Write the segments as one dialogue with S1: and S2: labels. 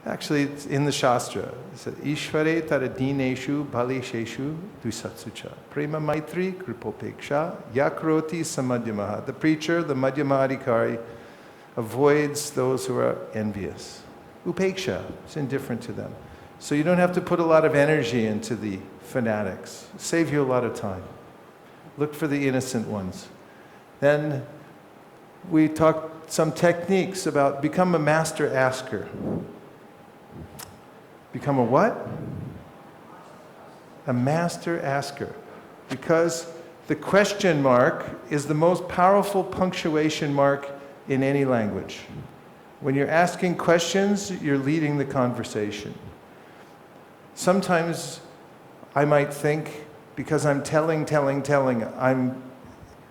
S1: Actually, it's in the Shastra. It says, Ishvare taradineshu balesheshu dusatsucha. Prema maitri kripopeksha yakroti samadhyamaha. The preacher, the madhyamadhikari, avoids those who are envious. Upeksha is indifferent to them. So you don't have to put a lot of energy into the fanatics. Save you a lot of time. Look for the innocent ones. Then we talked some techniques about become a master asker. Become a what? A master asker. Because the question mark is the most powerful punctuation mark in any language. When you're asking questions, you're leading the conversation. Sometimes I might think, because I'm telling, I'm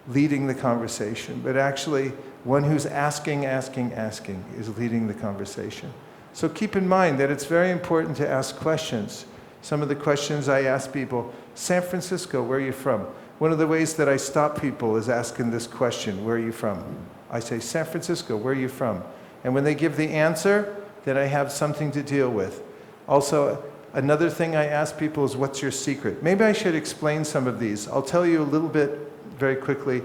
S1: leading the conversation. But actually, one who's asking is leading the conversation. So keep in mind that it's very important to ask questions. Some of the questions I ask people, San Francisco, where are you from? One of the ways that I stop people is asking this question, where are you from? I say, San Francisco, where are you from? And when they give the answer, then I have something to deal with. Also, another thing I ask people is, what's your secret? Maybe I should explain some of these. I'll tell you a little bit very quickly.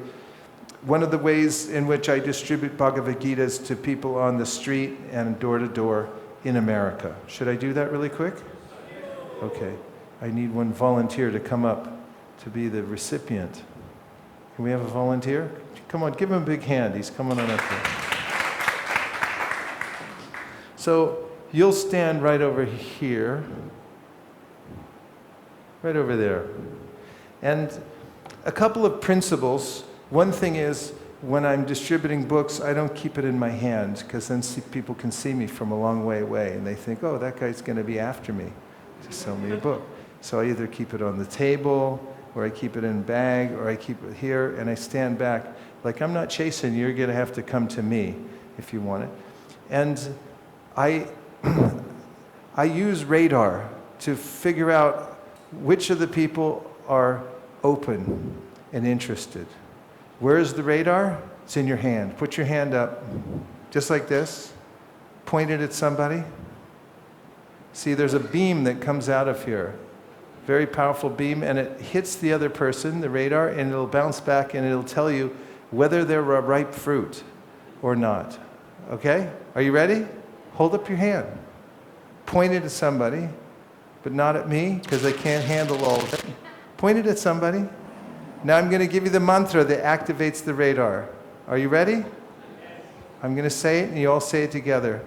S1: One of the ways in which I distribute Bhagavad Gitas to people on the street and door to door in America. Should I do that really quick? Okay. I need one volunteer to come up to be the recipient. Can we have a volunteer? Come on, give him a big hand. He's coming on up here. So you'll stand right over here, right over there. And a couple of principles. One thing is, when I'm distributing books, I don't keep it in my hand, because then people can see me from a long way away, and they think, oh, that guy's going to be after me to sell me a book. So I either keep it on the table, or I keep it in a bag, or I keep it here, and I stand back. Like, I'm not chasing you, you're going to have to come to me if you want it. And I use radar to figure out which of the people are open and interested. Where's the radar? It's in your hand. Put your hand up, just like this. Point it at somebody. See, there's a beam that comes out of here. Very powerful beam, and it hits the other person, the radar, and it'll bounce back and it'll tell you whether they're a ripe fruit or not. Okay? Are you ready? Hold up your hand. Point it at somebody, but not at me, because I can't handle all of it. Point it at somebody. Now I'm going to give you the mantra that activates the radar. Are you ready? I'm going to say it, and you all say it together.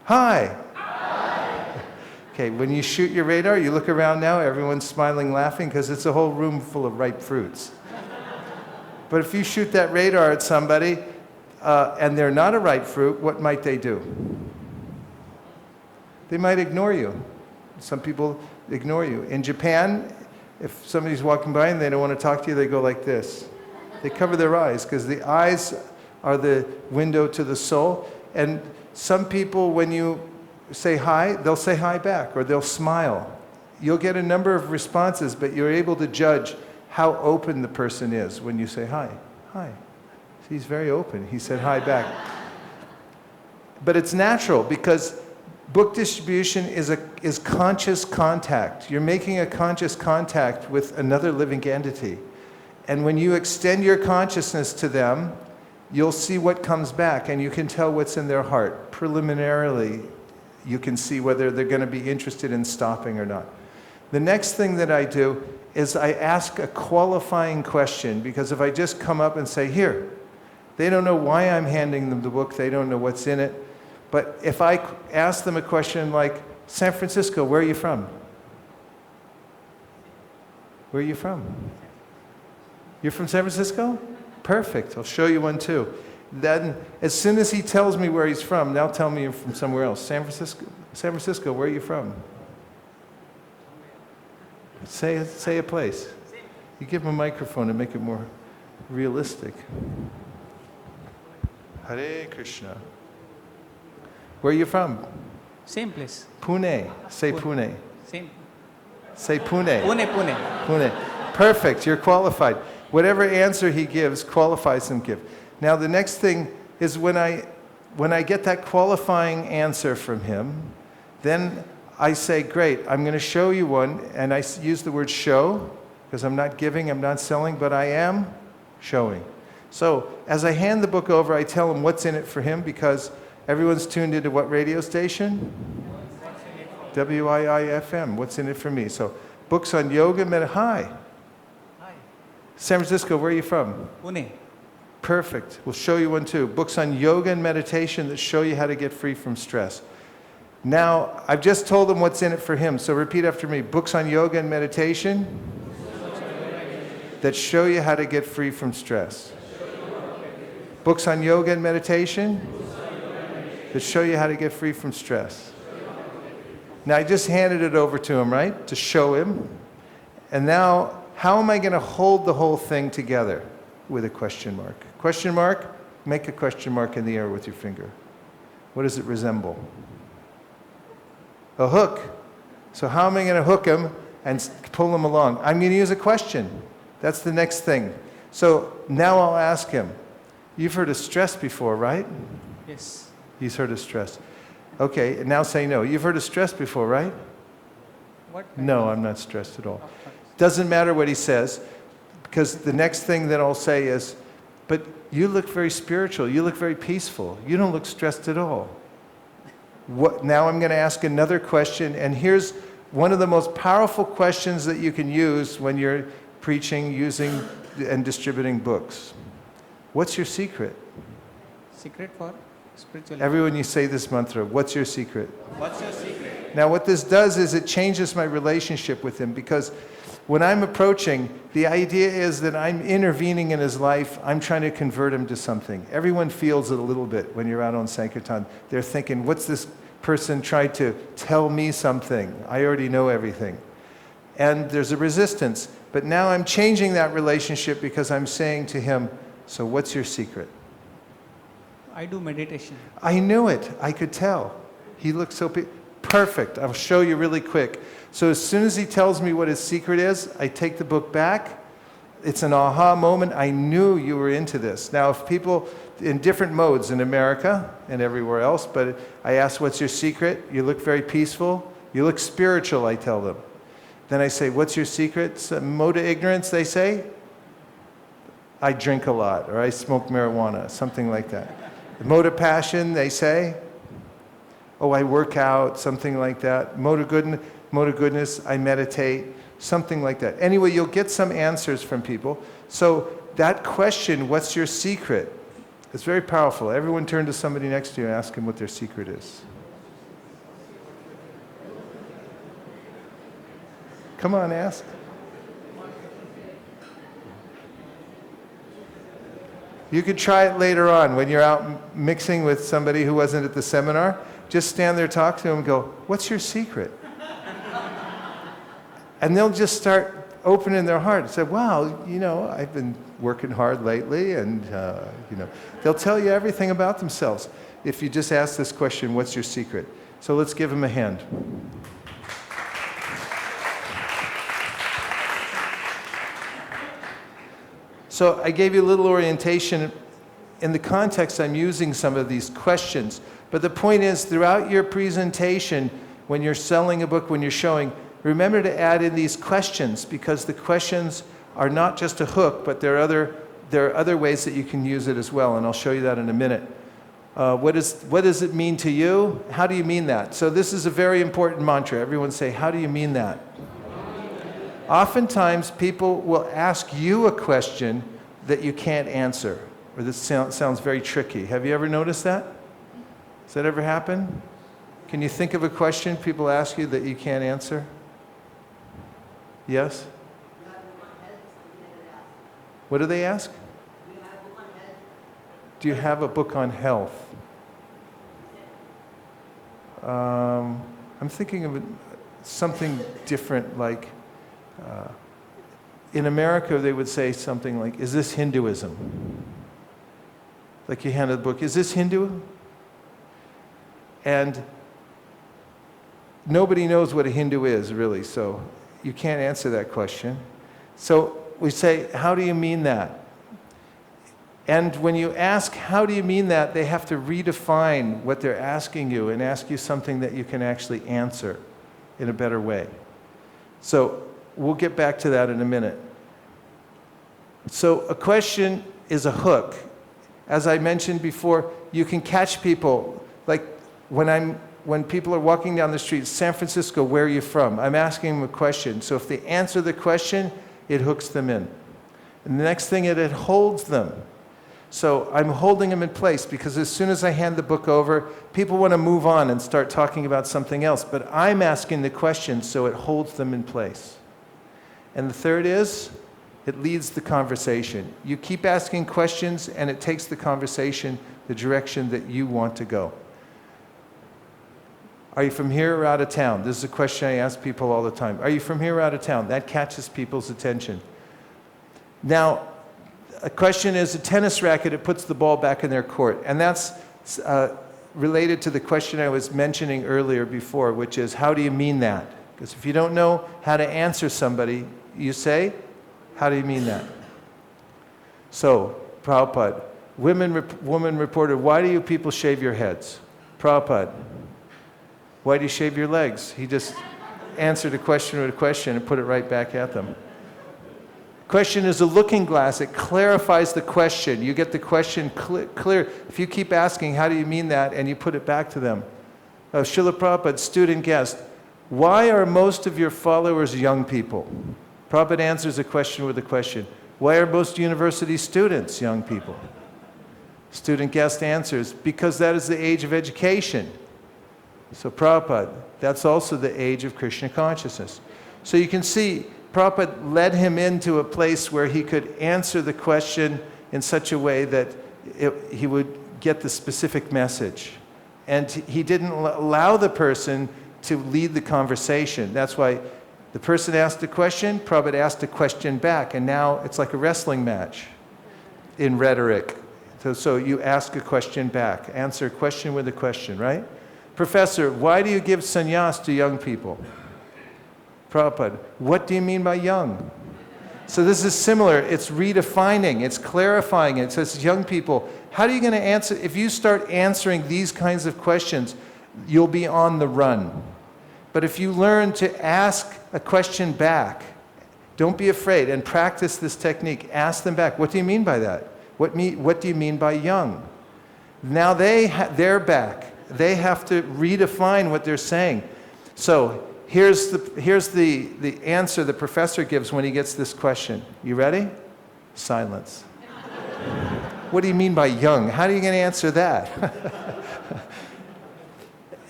S1: Hi. Hi. Okay, when you shoot your radar, you look around now, everyone's smiling, laughing, because it's a whole room full of ripe fruits. But if you shoot that radar at somebody, and they're not a ripe fruit, what might they do? They might ignore you. Some people ignore you. In Japan, if somebody's walking by and they don't want to talk to you, they go like this. They cover their eyes, because the eyes are the window to the soul. And some people, when you say hi, they'll say hi back, or they'll smile. You'll get a number of responses, but you're able to judge how open the person is when you say hi. Hi. He's very open. He said hi back. But it's natural, because book distribution is conscious contact. You're making a conscious contact with another living entity. And when you extend your consciousness to them, you'll see what comes back, and you can tell what's in their heart. Preliminarily, you can see whether they're going to be interested in stopping or not. The next thing that I do is I ask a qualifying question, because if I just come up and say, here, they don't know why I'm handing them the book, they don't know what's in it. But if I ask them a question like, San Francisco, where are you from? Where are you from? You're from San Francisco? Perfect, I'll show you one too. Then, as soon as he tells me where he's from, now tell me you're from somewhere else. San Francisco, where are you from? Say a place. You give him a microphone to make it more realistic. Hare Krishna. Where are you from?
S2: Same place.
S1: Pune. Say Pune.
S2: Same.
S1: Say Pune.
S2: Pune.
S1: Pune. Perfect. You're qualified. Whatever answer he gives qualifies him give. Now the next thing is when I get that qualifying answer from him, Then I say, great, I'm going to show you one, and I use the word show, because I'm not giving, I'm not selling, but I am showing. So as I hand the book over, I tell him what's in it for him, because everyone's tuned into what radio station? WIIFM. What's in it for me? So books on yoga, Hi.
S2: Hi.
S1: San Francisco, where are you from?
S2: Pune.
S1: Perfect. We'll show you one too. Books on yoga and meditation that show you how to get free from stress. Now, I've just told him what's in it for him, so repeat after me. Books on yoga and meditation that show you how to get free from stress. Books on yoga and meditation that show you how to get free from stress. Now, I just handed it over to him, right, to show him. And now, how am I going to hold the whole thing together with a question mark? Question mark, make a question mark in the air with your finger. What does it resemble? A hook. So how am I going to hook him and pull him along? I'm going to use a question. That's the next thing. So now I'll ask him, you've heard of stress before, right?
S2: Yes.
S1: He's heard of stress. Okay, and now say no. You've heard of stress before, right?
S2: What?
S1: No, I'm not stressed at all. Doesn't matter what he says, because the next thing that I'll say is, but you look very spiritual. You look very peaceful. You don't look stressed at all. Now I'm going to ask another question, and here's one of the most powerful questions that you can use when you're preaching, using, and distributing books. What's your secret?
S2: Secret for spirituality.
S1: Everyone, you say this mantra, what's your secret?
S2: What's your secret?
S1: Now what this does is it changes my relationship with him, because when I'm approaching, the idea is that I'm intervening in his life. I'm trying to convert him to something. Everyone feels it a little bit when you're out on Sankirtan. They're thinking, what's this person trying to tell me something? I already know everything. And there's a resistance. But now I'm changing that relationship, because I'm saying to him, so what's your secret?
S2: I do meditation.
S1: I knew it. I could tell. He looked so perfect. I'll show you really quick. So as soon as he tells me what his secret is, I take the book back. It's an aha moment. I knew you were into this. Now, if people in different modes in America and everywhere else, but I ask, what's your secret? You look very peaceful. You look spiritual, I tell them. Then I say, what's your secret? Some mode of ignorance, they say. I drink a lot, or I smoke marijuana, something like that. The mode of passion, they say. Oh, I work out, something like that. Mode of goodness, I meditate, something like that. Anyway, you'll get some answers from people. So that question, what's your secret? It's very powerful. Everyone turn to somebody next to you and ask them what their secret is. Come on, ask. You could try it later on when you're out mixing with somebody who wasn't at the seminar. Just stand there, talk to them, and go, what's your secret? And they'll just start opening their heart and say, wow, I've been working hard lately, and, they'll tell you everything about themselves if you just ask this question, what's your secret? So let's give them a hand. So I gave you a little orientation. In the context, I'm using some of these questions. But the point is, throughout your presentation, when you're selling a book, when you're showing, remember to add in these questions, because the questions are not just a hook, but there are other ways that you can use it as well, and I'll show you that in a minute. What does it mean to you? How do you mean that? So this is a very important mantra. Everyone say, how do you mean that? Oftentimes, people will ask you a question that you can't answer, or this sounds very tricky. Have you ever noticed that? Does that ever happen? Can you think of a question people ask you that you can't answer? Yes? What do they ask? Do you have a book on health? I'm thinking of something different, like in America they would say something like, is this Hinduism? Like you hand a book, is this Hindu? And nobody knows what a Hindu is, really, so you can't answer that question. So we say, how do you mean that? And when you ask, how do you mean that, they have to redefine what they're asking you and ask you something that you can actually answer in a better way. So we'll get back to that in a minute. So a question is a hook. As I mentioned before, you can catch people. Like when people are walking down the street, San Francisco, where are you from? I'm asking them a question. So if they answer the question, it hooks them in. And the next thing, it holds them. So I'm holding them in place because as soon as I hand the book over, people want to move on and start talking about something else. But I'm asking the question, so it holds them in place. And the third is, it leads the conversation. You keep asking questions, and it takes the conversation the direction that you want to go. Are you from here or out of town? This is a question I ask people all the time. Are you from here or out of town? That catches people's attention. Now, a question is a tennis racket, it puts the ball back in their court. And that's related to the question I was mentioning earlier before, which is, how do you mean that? Because if you don't know how to answer somebody, you say, how do you mean that? So, Prabhupada, woman reported, why do you people shave your heads? Prabhupada, why do you shave your legs? He just answered a question with a question and put it right back at them. Question is a looking glass. It clarifies the question. You get the question clear. If you keep asking, how do you mean that, and you put it back to them. Srila Prabhupada, student guest, why are most of your followers young people? Prabhupada answers a question with a question. Why are most university students young people? Student guest answers, because that is the age of education. So Prabhupada, that's also the age of Krishna consciousness. So you can see, Prabhupada led him into a place where he could answer the question in such a way that he would get the specific message. And he didn't allow the person to lead the conversation. That's why the person asked a question, Prabhupada asked a question back, and now it's like a wrestling match in rhetoric. So you ask a question back, answer a question with a question, right? Professor, why do you give sannyas to young people? Prabhupada, what do you mean by young? So this is similar. It's redefining, it's clarifying. It says, young people, how are you going to answer? If you start answering these kinds of questions, you'll be on the run. But if you learn to ask a question back, don't be afraid and practice this technique. Ask them back. What do you mean by that? What do you mean by young? Now they're back. They have to redefine what they're saying. So here's the answer the professor gives when he gets this question. You ready? Silence. What do you mean by young? How are you going to answer that?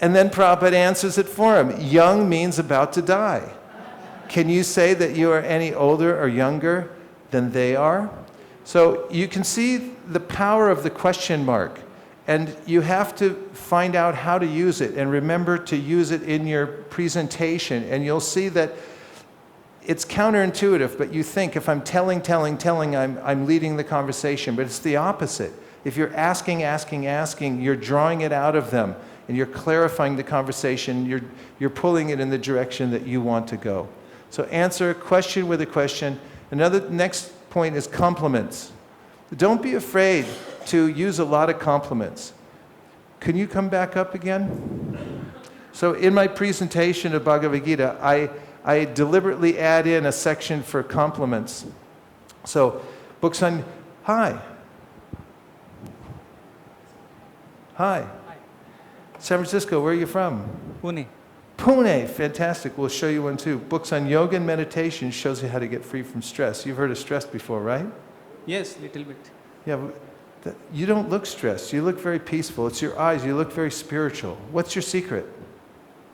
S1: And then Prabhupada answers it for him. Young means about to die. Can you say that you are any older or younger than they are? So you can see the power of the question mark. And you have to find out how to use it and remember to use it in your presentation. And you'll see that it's counterintuitive, but you think if I'm telling, I'm leading the conversation. But it's the opposite. If you're asking, you're drawing it out of them and you're clarifying the conversation, you're pulling it in the direction that you want to go. So answer a question with a question. Next point is compliments. Don't be afraid to use a lot of compliments. Can you come back up again? So in my presentation of Bhagavad Gita, I deliberately add in a section for compliments. So books on, hi. San Francisco, where are you from?
S2: Pune.
S1: Pune, fantastic. We'll show you one too. Books on yoga and meditation shows you how to get free from stress. You've heard of stress before, right?
S2: Yes, little bit.
S1: Yeah, you don't look stressed. You look very peaceful. It's your eyes. You look very spiritual. What's your secret?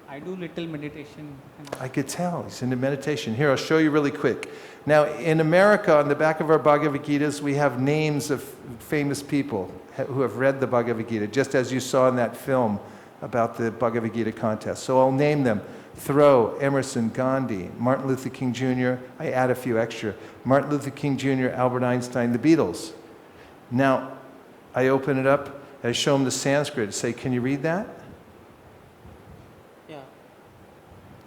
S2: I do little meditation.
S1: I could tell. He's into meditation. Here, I'll show you really quick. Now, in America, on the back of our Bhagavad Gitas, we have names of famous people who have read the Bhagavad Gita, just as you saw in that film about the Bhagavad Gita contest. So I'll name them. Thoreau, Emerson, Gandhi, Martin Luther King Jr. I add a few extra. Martin Luther King Jr., Albert Einstein, the Beatles. Now, I open it up, I show them the Sanskrit. Say, can you read that?
S2: Yeah.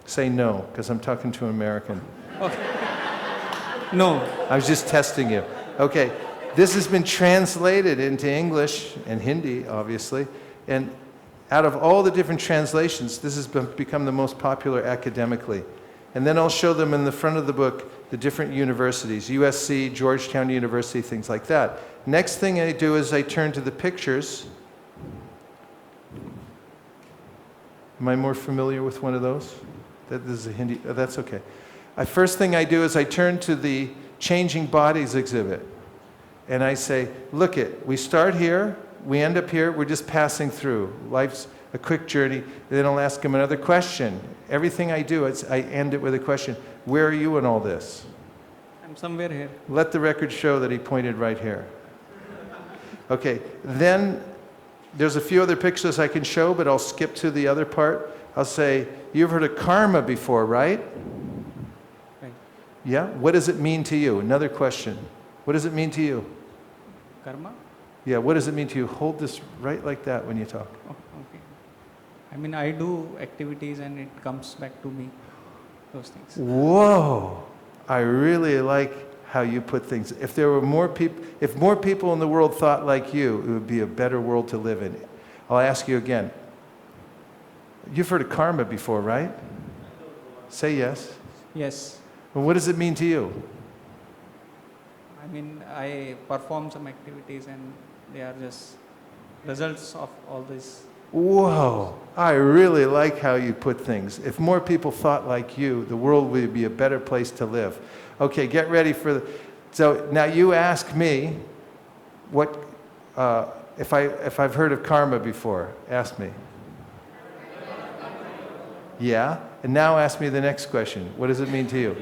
S1: Say no, because I'm talking to an American.
S2: Okay. No.
S1: I was just testing you. Okay. This has been translated into English and Hindi, obviously, and out of all the different translations, this has become the most popular academically. And then I'll show them in the front of the book the different universities, USC, Georgetown University, things like that. Next thing I do is I turn to the pictures. Am I more familiar with one of those? This is a Hindi, oh, that's okay. First thing I do is I turn to the Changing Bodies exhibit. And I say, look it, we start here, we end up here, we're just passing through. Life's a quick journey. Then I'll ask him another question. Everything I do, I end it with a question. Where are you in all this?
S2: I'm somewhere here.
S1: Let the record show that he pointed right here. Okay, then there's a few other pictures I can show, but I'll skip to the other part. I'll say, you've heard of karma before, right?
S2: Right.
S1: Yeah? What does it mean to you? Another question. What does it mean to you?
S2: Karma?
S1: Yeah, what does it mean to you? Hold this right like that when you talk.
S2: Oh, okay. I mean, I do activities and it comes back to me, those things.
S1: Whoa! I really like how you put things. If there were more people, if more people in the world thought like you, it would be a better world to live in. I'll ask you again. You've heard of karma before, right? Say yes.
S2: Yes.
S1: Well, what does it mean to you?
S2: I mean, I perform some activities and they are just results of all this.
S1: Whoa, I really like how you put things. If more people thought like you, the world would be a better place to live. Okay, get ready for the, so now you ask me what, if I've heard of karma before. Ask me. Yeah? And now ask me the next question. What does it mean to you?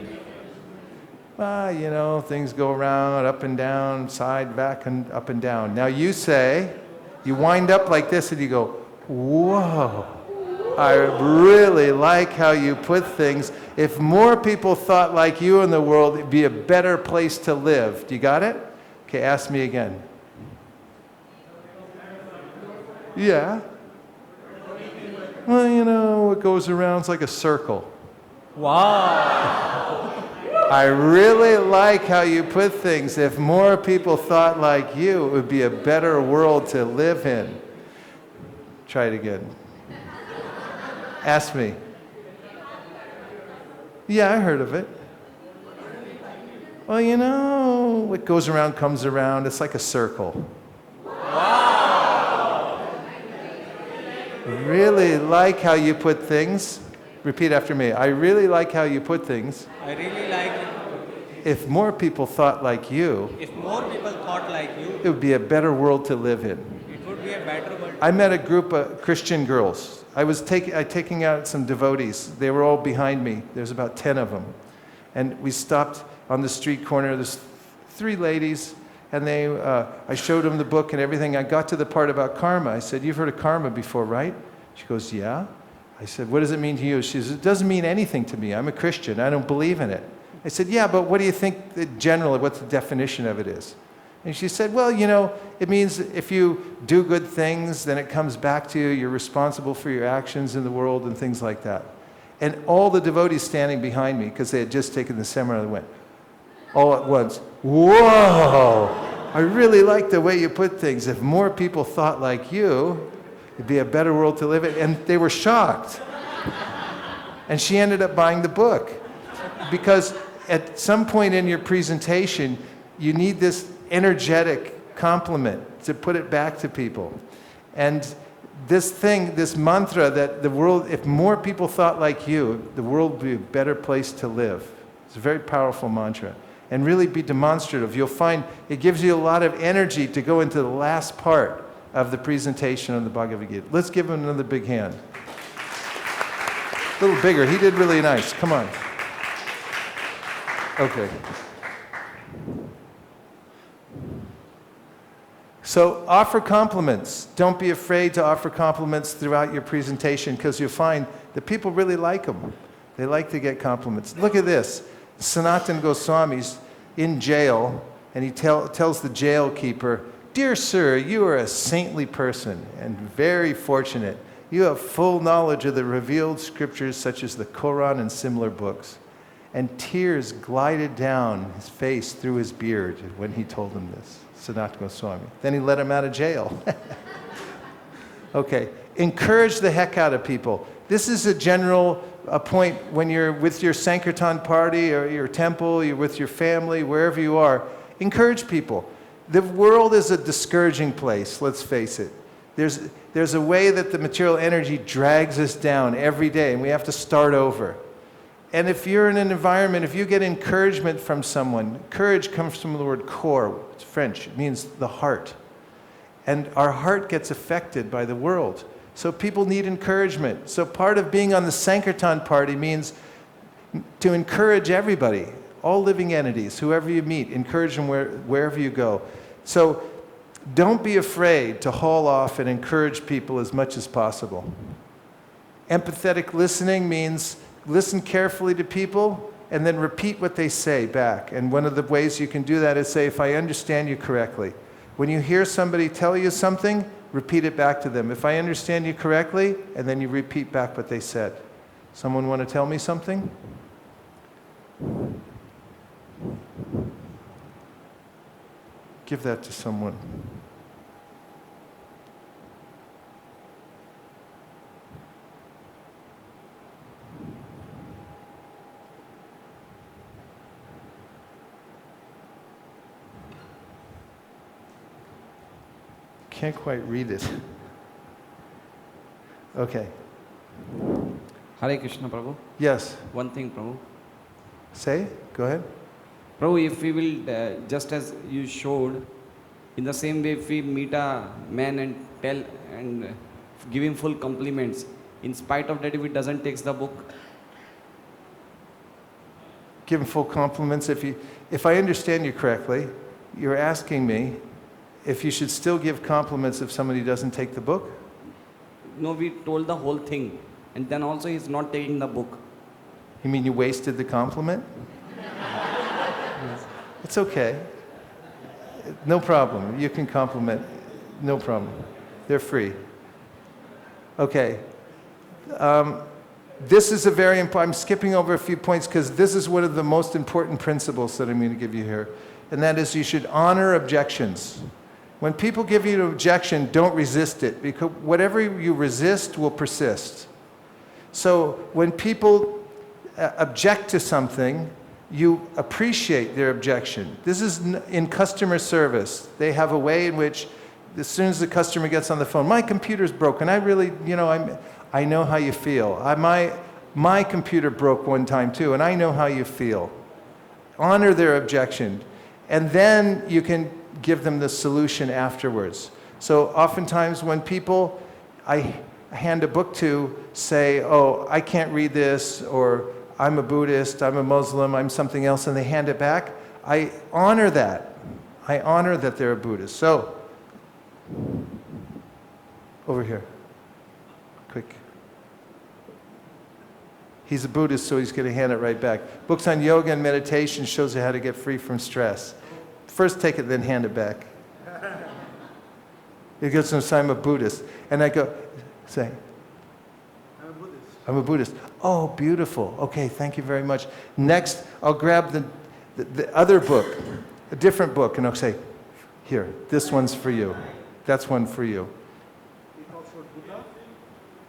S1: You know, things go around, up and down, side, back, and up and down. Now you say, you wind up like this and you go, whoa, I really like how you put things. If more people thought like you in the world, it'd be a better place to live. Do you got it? Okay, ask me again. Yeah. Well, you know, what goes around's like a circle.
S2: Wow!
S1: I really like how you put things. If more people thought like you, it would be a better world to live in. Try it again. Ask me. Yeah, I heard of it. Well, you know, what goes around comes around. It's like a circle.
S2: Wow!
S1: Really like how you put things. Repeat after me. I really like how you put things.
S2: I really like it.
S1: If more people thought like you,
S2: If more people thought like you,
S1: it would be a better world to live in.
S2: it would be a better world.
S1: I met a group of Christian girls. I was taking out some devotees. They were all behind me. There's about 10 of them. And we stopped on the street corner. There's 3 ladies, and I showed them the book and everything. I got to the part about karma. I said, you've heard of karma before, right? She goes, yeah. I said, what does it mean to you? She says, it doesn't mean anything to me. I'm a Christian. I don't believe in it. I said, yeah, but what do you think generally, what the definition of it is? And she said, well, you know, it means if you do good things, then it comes back to you. You're responsible for your actions in the world and things like that. And all the devotees standing behind me, because they had just taken the seminar, they went, all at once, whoa, I really like the way you put things. If more people thought like you, it'd be a better world to live in. And they were shocked. And she ended up buying the book. Because at some point in your presentation, you need this energetic compliment to put it back to people. And this mantra that the world, if more people thought like you, the world would be a better place to live. It's a very powerful mantra. And really be demonstrative. You'll find it gives you a lot of energy to go into the last part of the presentation on the Bhagavad Gita. Let's give him another big hand. A little bigger. He did really nice. Come on. Okay. So offer compliments. Don't be afraid to offer compliments throughout your presentation, because you'll find that people really like them. They like to get compliments. Look at this. Sanatan Goswami's in jail, and he tells the jail keeper, dear sir, you are a saintly person and very fortunate. You have full knowledge of the revealed scriptures such as the Quran and similar books. And tears glided down his face through his beard when he told him this, Sanat Goswami. Then he let him out of jail. Okay, encourage the heck out of people. This is a general point when you're with your Sankirtan party or your temple, you're with your family, wherever you are. Encourage people. The world is a discouraging place, let's face it. There's a way that the material energy drags us down every day, and we have to start over. And if you're in an environment, if you get encouragement from someone, courage comes from the word cor, it's French, it means the heart. And our heart gets affected by the world. So people need encouragement. So part of being on the Sankirtan party means to encourage everybody, all living entities, whoever you meet, encourage them wherever you go. So don't be afraid to haul off and encourage people as much as possible. Empathetic listening means listen carefully to people and then repeat what they say back. And one of the ways you can do that is say, if I understand you correctly. When you hear somebody tell you something, repeat it back to them. If I understand you correctly, and then you repeat back what they said. Someone want to tell me something? Give that to someone. Can't quite read it. Okay.
S3: Hare Krishna, Prabhu.
S1: Yes.
S3: One thing, Prabhu.
S1: Say, go ahead.
S3: Prabhu, if we will, just as you showed, in the same way, if we meet a man and tell and give him full compliments, in spite of that, if he doesn't take the book,
S1: Give him full compliments. If I understand you correctly, you're asking me if you should still give compliments if somebody doesn't take the book?
S3: no, we told the whole thing, and then also he's not taking the book.
S1: You mean you wasted the compliment? It's okay. No problem. You can compliment. No problem. They're free. Okay. This is a very important, I'm skipping over a few points because this is one of the most important principles that I'm going to give you here. And that is you should honor objections. When people give you an objection, don't resist it, because whatever you resist will persist. So when people object to something, you appreciate their objection. This is in customer service. They have a way in which, as soon as the customer gets on the phone, my computer's broken. I really, I know how you feel. My computer broke one time too, and I know how you feel. Honor their objection. And then you can give them the solution afterwards. So oftentimes when people I hand a book to say, oh, I can't read this, or I'm a Buddhist, I'm a Muslim, I'm something else, and they hand it back, I honor that. I honor that they're a Buddhist. So, over here, quick. He's a Buddhist, so he's going to hand it right back. Books on yoga and meditation shows you how to get free from stress. First take it, then hand it back. He goes, no, I'm a Buddhist. And I go, say, I'm a Buddhist. I'm a Buddhist. Oh, beautiful. Okay, thank you very much. Next, I'll grab the other book, a different book, and I'll say, here, this one's for you. That's one for you.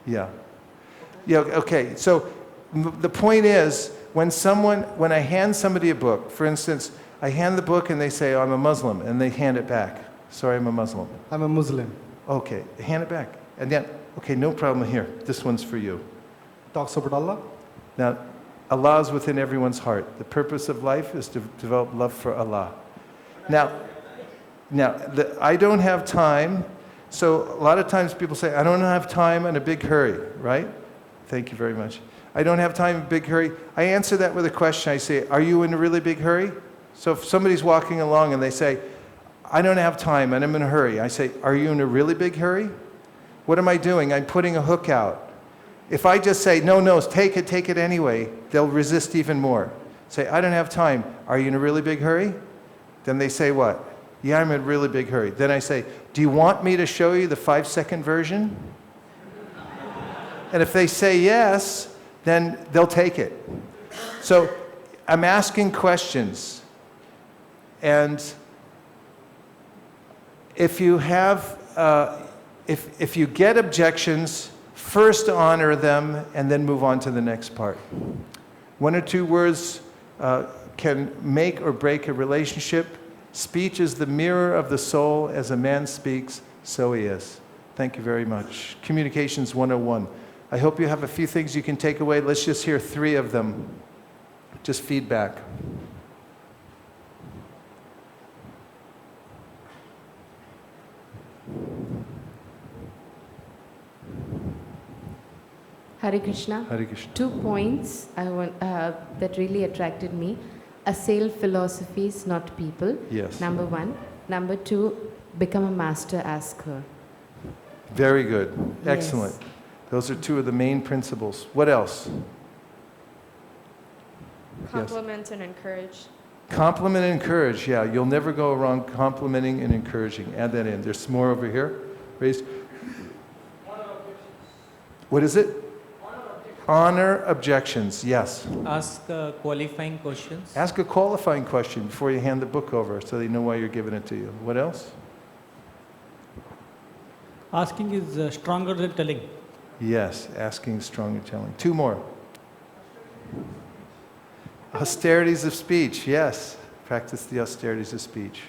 S1: Yeah. Yeah, okay. So the point is, when I hand somebody a book, for instance, I hand the book and they say, oh, I'm a Muslim, and they hand it back. Sorry, I'm a Muslim.
S4: I'm a Muslim.
S1: Okay, hand it back. And then, okay, no problem here. This one's for you.
S4: Talks about Allah.
S1: Now, Allah is within everyone's heart. The purpose of life is to develop love for Allah. Now, I don't have time. So a lot of times people say, I don't have time in a big hurry, right? Thank you very much. I don't have time in a big hurry. I answer that with a question. I say, are you in a really big hurry? So if somebody's walking along and they say, I don't have time and I'm in a hurry, I say, are you in a really big hurry? What am I doing? I'm putting a hook out. If I just say, no, take it anyway, they'll resist even more. Say, I don't have time. Are you in a really big hurry? Then they say what? Yeah, I'm in a really big hurry. Then I say, do you want me to show you the 5-second version? And if they say yes, then they'll take it. So I'm asking questions. And if you have, if you get objections, first honor them and then move on to the next part. One or two words can make or break a relationship. Speech is the mirror of the soul. As a man speaks, so he is. Thank you very much. Communications 101. I hope you have a few things you can take away. Let's just hear 3 of them. Just feedback.
S5: Hare Krishna.
S1: Hare Krishna.
S5: 2 points that really attracted me. Assail philosophies, not people.
S1: Yes.
S5: Number 1. Number 2, become a master asker.
S1: Very good.
S5: Yes.
S1: Excellent. Those are 2 of the main principles. What else?
S6: Compliment and encourage.
S1: Compliment and encourage. Yeah, you'll never go wrong complimenting and encouraging. Add that in. There's more over here. Raised. What is it? Honor objections. Yes.
S7: Ask qualifying questions.
S1: Ask a qualifying question before you hand the book over so they know why you're giving it to you. What else?
S8: Asking is stronger than telling.
S1: Yes, asking is strong and telling. 2 more. Austerities of speech. Yes. Practice the austerities of speech.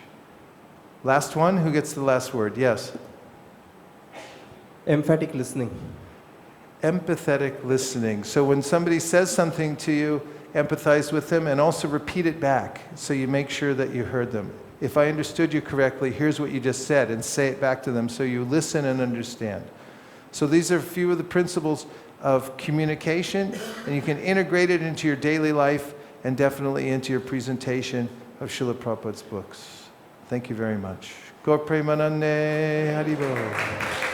S1: Last one. Who gets the last word? Yes.
S9: Emphatic listening.
S1: Empathetic listening. So when somebody says something to you, empathize with them and also repeat it back so you make sure that you heard them. If I understood you correctly, here's what you just said, and say it back to them so you listen and understand. So these are a few of the principles of communication, and you can integrate it into your daily life and definitely into your presentation of Srila Prabhupada's books. Thank you very much. Gaur Premanande Haribol.